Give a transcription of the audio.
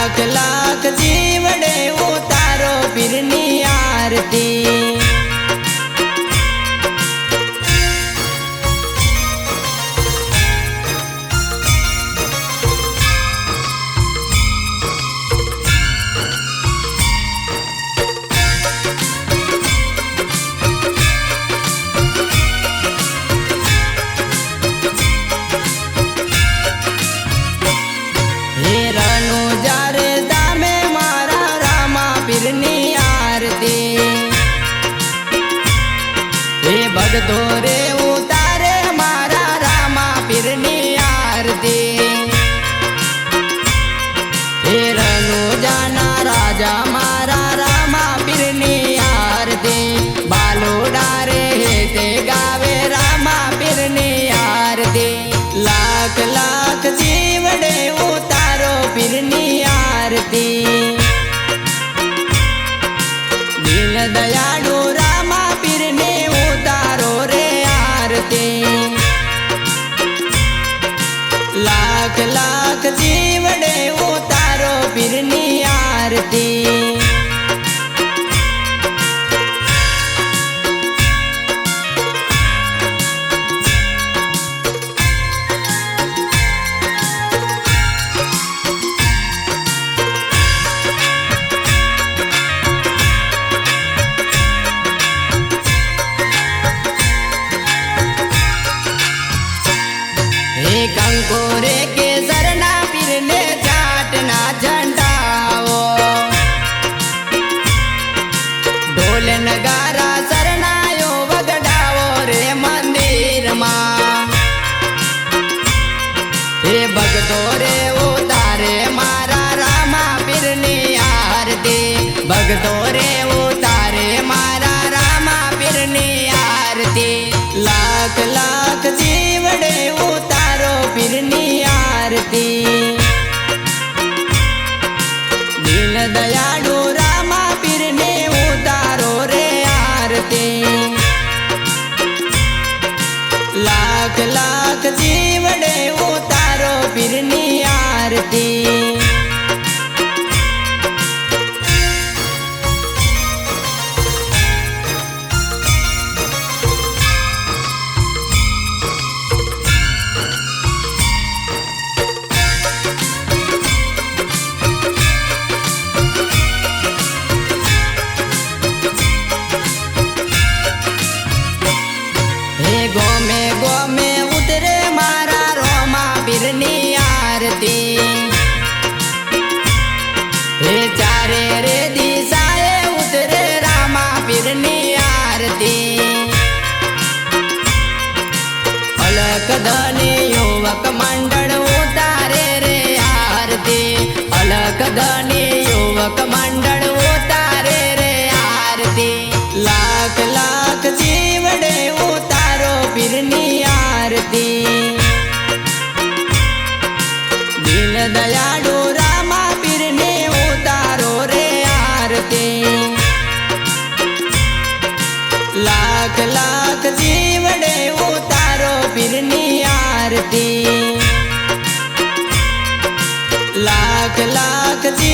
लाख लाख जीवड़े उतारो पीरनी आरती। भगतो रे उतारे मारा रामा पीरनी आरती। हे रनु जाना राजा मारा रामा पीरनी आरती। बालो डारे ते गावे रामा पीरनी आरती। लाख लाख जीवड़े उतारो पीरनी आरती। दीन दयाळु रामा पीरनी लाख लाख जीवड़े उतारो पीरनी आरती। कंकोरे के सरना पीरने चाटना झंडाओ। ढोल नगारा सरनायो वगड़ाओ रे मंदिर मां। हे भगतो रे उतारे मारा रामा पीरनी आरती। भगतो रे उतारे मारा रामा पीरनी आरती। लाख लाख जीवड़े उतारो पीरनी आरती। दीन दयाळु रामा पीरनी उतारो रे आरती। लाख लाख जीवड़े उतारो पीरनी आरती। गोमे गोमे उतरे मारा रोमा पीरनी आरती। हे चारे रे दिशाए उतरे रामा पीरनी आरती। अलख धनी युवक मंडल उतारे रे आरती। अलख धनी युवक मंडल उतारे रे आरती। लाख लाख जीवड़े उतारो पीरनी आरती। दीन दयाळु रामा पीरनी उतारो रे आरती। लाख लाख जीवड़े उतारो पीरनी आरती। लाख लाख जी